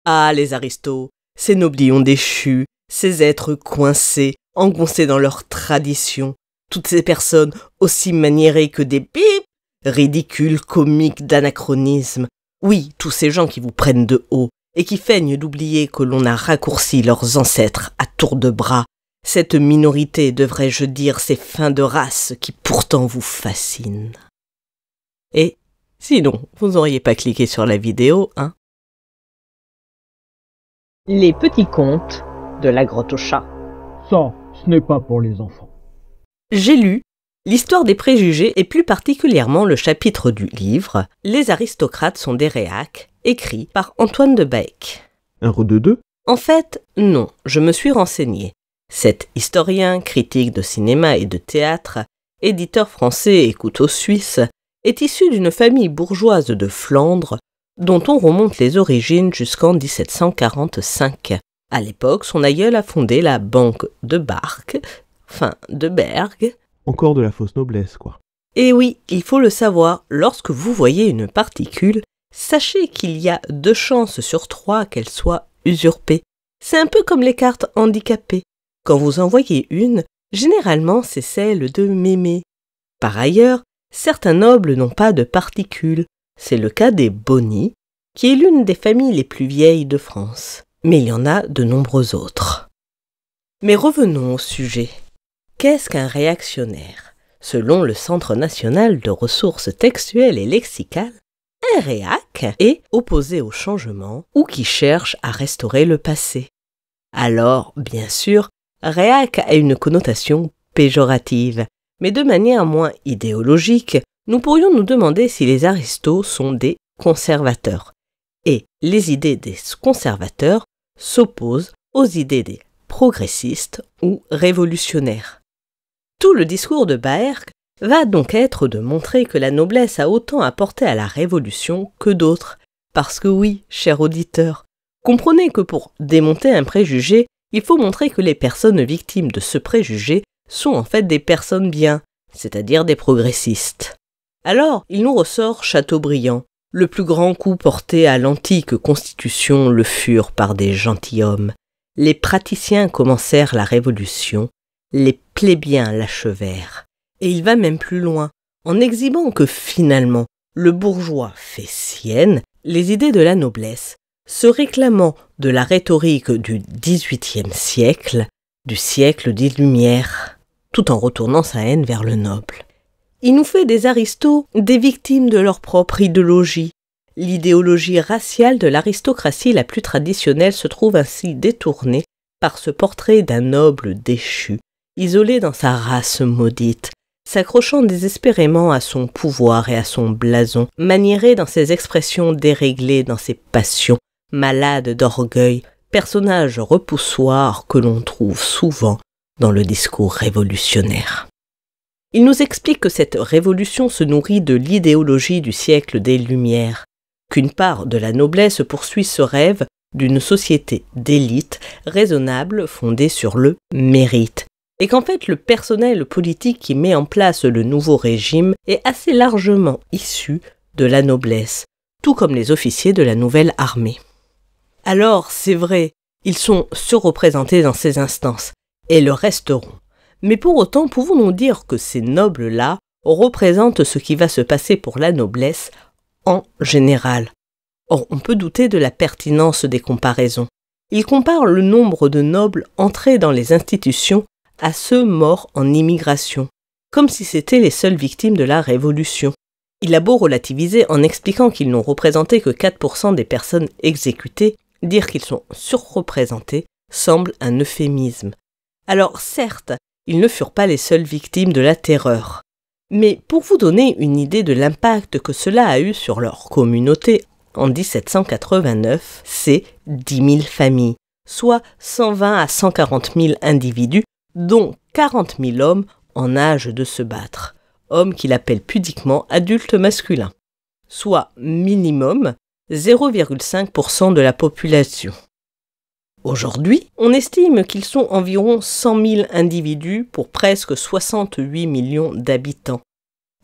Ah, les aristos, ces noblions déchus, ces êtres coincés, engoncés dans leurs traditions, toutes ces personnes aussi maniérées que des pipes, ridicules, comiques, d'anachronisme. Oui, tous ces gens qui vous prennent de haut et qui feignent d'oublier que l'on a raccourci leurs ancêtres à tour de bras. Cette minorité, devrais-je dire, ces fins de race qui pourtant vous fascinent. Et sinon, vous n'auriez pas cliqué sur la vidéo, hein? Les petits contes de la grotte au chat. Ça, ce n'est pas pour les enfants. J'ai lu l'histoire des préjugés et plus particulièrement le chapitre du livre « Les aristocrates sont des réacs » écrit par Antoine de Baec. Un re-de-deux ? En fait, non, je me suis renseigné. Cet historien, critique de cinéma et de théâtre, éditeur français et couteau suisse, est issu d'une famille bourgeoise de Flandre dont on remonte les origines jusqu'en 1745. À l'époque, son aïeul a fondé la banque de Bark, de Berg. Encore de la fausse noblesse, quoi. Et oui, il faut le savoir, lorsque vous voyez une particule, sachez qu'il y a 2 chances sur 3 qu'elle soit usurpée. C'est un peu comme les cartes handicapées. Quand vous en voyez une, généralement c'est celle de Mémé. Par ailleurs, certains nobles n'ont pas de particules. C'est le cas des Bonny, qui est l'une des familles les plus vieilles de France. Mais il y en a de nombreux autres. Mais revenons au sujet. Qu'est-ce qu'un réactionnaire? Selon le Centre national de ressources textuelles et lexicales, un réac est opposé au changement ou qui cherche à restaurer le passé. Alors, bien sûr, réac a une connotation péjorative, mais de manière moins idéologique, nous pourrions nous demander si les aristos sont des conservateurs. Et les idées des conservateurs s'opposent aux idées des progressistes ou révolutionnaires. Tout le discours de Baerk va donc être de montrer que la noblesse a autant apporté à la Révolution que d'autres. Parce que oui, cher auditeur, comprenez que pour démonter un préjugé, il faut montrer que les personnes victimes de ce préjugé sont en fait des personnes bien, c'est-à-dire des progressistes. Alors, il nous ressort Chateaubriand. Le plus grand coup porté à l'antique constitution le furent par des gentilshommes. Les praticiens commencèrent la Révolution, les plébéiens l'achevèrent. Et il va même plus loin, en exhibant que finalement, le bourgeois fait sienne les idées de la noblesse, se réclamant de la rhétorique du XVIIIe siècle, du siècle des Lumières, tout en retournant sa haine vers le noble. Il nous fait des aristos des victimes de leur propre idéologie. L'idéologie raciale de l'aristocratie la plus traditionnelle se trouve ainsi détournée par ce portrait d'un noble déchu, isolé dans sa race maudite, s'accrochant désespérément à son pouvoir et à son blason, maniéré dans ses expressions déréglées, dans ses passions, malade d'orgueil, personnage repoussoir que l'on trouve souvent dans le discours révolutionnaire. Il nous explique que cette révolution se nourrit de l'idéologie du siècle des Lumières, qu'une part de la noblesse poursuit ce rêve d'une société d'élite raisonnable fondée sur le mérite, et qu'en fait le personnel politique qui met en place le nouveau régime est assez largement issu de la noblesse, tout comme les officiers de la nouvelle armée. Alors, c'est vrai, ils sont surreprésentés dans ces instances, et le resteront. Mais pour autant, pouvons-nous dire que ces nobles-là représentent ce qui va se passer pour la noblesse en général? Or, on peut douter de la pertinence des comparaisons. Ils comparent le nombre de nobles entrés dans les institutions à ceux morts en immigration, comme si c'étaient les seules victimes de la Révolution. Il a beau relativiser en expliquant qu'ils n'ont représenté que 4% des personnes exécutées, dire qu'ils sont surreprésentés semble un euphémisme. Alors certes, ils ne furent pas les seules victimes de la terreur. Mais pour vous donner une idée de l'impact que cela a eu sur leur communauté, en 1789, c'est 10 000 familles, soit 120 à 140 000 individus, dont 40 000 hommes en âge de se battre, hommes qu'il appelle pudiquement adultes masculins, soit minimum 0,5% de la population. Aujourd'hui, on estime qu'ils sont environ 100 000 individus pour presque 68 millions d'habitants.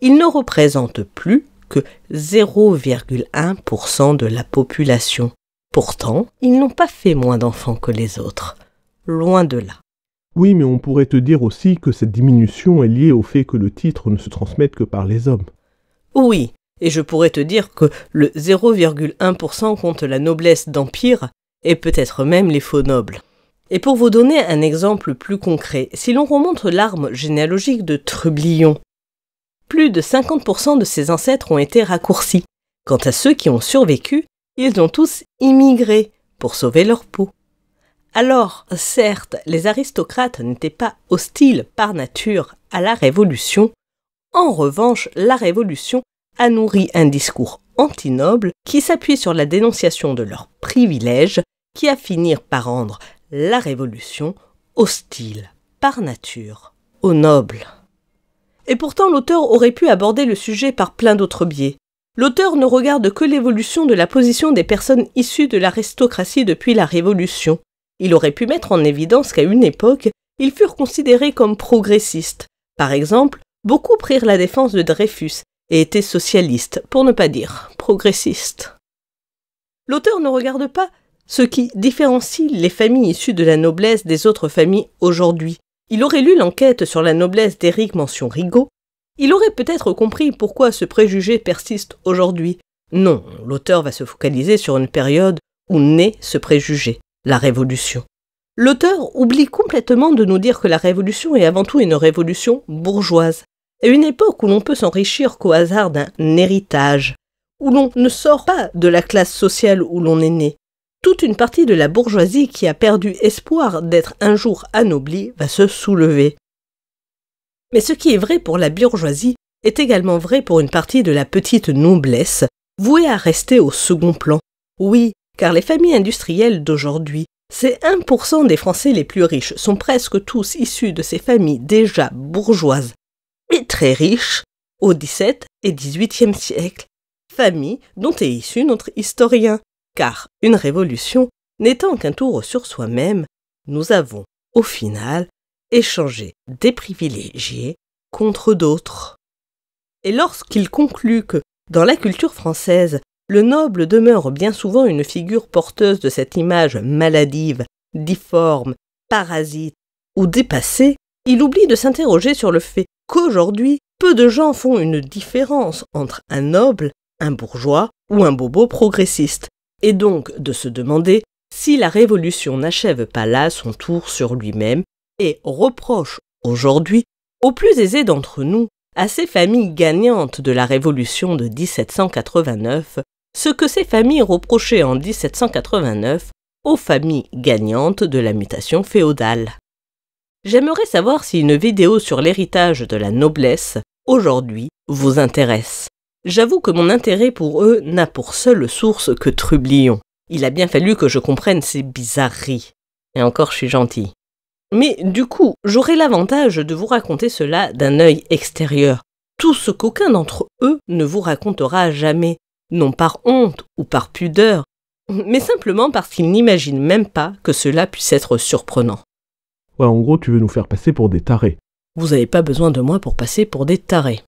Ils ne représentent plus que 0,1% de la population. Pourtant, ils n'ont pas fait moins d'enfants que les autres. Loin de là. Oui, mais on pourrait te dire aussi que cette diminution est liée au fait que le titre ne se transmette que par les hommes. Oui, et je pourrais te dire que le 0,1% compte la noblesse d'empire, et peut-être même les faux nobles. Et pour vous donner un exemple plus concret, si l'on remonte l'arbre généalogique de Trublion, plus de 50% de ses ancêtres ont été raccourcis. Quant à ceux qui ont survécu, ils ont tous immigré pour sauver leur peau. Alors, certes, les aristocrates n'étaient pas hostiles par nature à la Révolution. En revanche, la Révolution a nourri un discours anti-noble qui s'appuie sur la dénonciation de leurs privilèges, qui a fini par rendre la Révolution hostile par nature aux nobles. Et pourtant, l'auteur aurait pu aborder le sujet par plein d'autres biais. L'auteur ne regarde que l'évolution de la position des personnes issues de l'aristocratie depuis la Révolution. Il aurait pu mettre en évidence qu'à une époque, ils furent considérés comme progressistes. Par exemple, beaucoup prirent la défense de Dreyfus et étaient socialistes, pour ne pas dire progressistes. L'auteur ne regarde pas ce qui différencie les familles issues de la noblesse des autres familles aujourd'hui. Il aurait lu l'enquête sur la noblesse d'Éric Mention-Rigaud. Il aurait peut-être compris pourquoi ce préjugé persiste aujourd'hui. Non, l'auteur va se focaliser sur une période où naît ce préjugé, la Révolution. L'auteur oublie complètement de nous dire que la Révolution est avant tout une révolution bourgeoise, à une époque où l'on peut s'enrichir qu'au hasard d'un héritage, où l'on ne sort pas de la classe sociale où l'on est né. Toute une partie de la bourgeoisie qui a perdu espoir d'être un jour anoblie va se soulever. Mais ce qui est vrai pour la bourgeoisie est également vrai pour une partie de la petite noblesse, vouée à rester au second plan. Oui, car les familles industrielles d'aujourd'hui, ces 1% des Français les plus riches sont presque tous issus de ces familles déjà bourgeoises et très riches au XVIIe et XVIIIe siècle, familles dont est issu notre historien. Car une révolution n'étant qu'un tour sur soi-même, nous avons, au final, échangé des privilégiés contre d'autres. Et lorsqu'il conclut que, dans la culture française, le noble demeure bien souvent une figure porteuse de cette image maladive, difforme, parasite ou dépassée, il oublie de s'interroger sur le fait qu'aujourd'hui, peu de gens font une différence entre un noble, un bourgeois ou un bobo progressiste, et donc de se demander si la Révolution n'achève pas là son tour sur lui-même et reproche aujourd'hui aux plus aisés d'entre nous, à ces familles gagnantes de la Révolution de 1789, ce que ces familles reprochaient en 1789 aux familles gagnantes de la mutation féodale. J'aimerais savoir si une vidéo sur l'héritage de la noblesse, aujourd'hui, vous intéresse. J'avoue que mon intérêt pour eux n'a pour seule source que Trublion. Il a bien fallu que je comprenne ces bizarreries. Et encore, je suis gentil. Mais du coup, j'aurai l'avantage de vous raconter cela d'un œil extérieur. Tout ce qu'aucun d'entre eux ne vous racontera jamais, non par honte ou par pudeur, mais simplement parce qu'ils n'imaginent même pas que cela puisse être surprenant. Ouais, en gros, tu veux nous faire passer pour des tarés. Vous n'avez pas besoin de moi pour passer pour des tarés.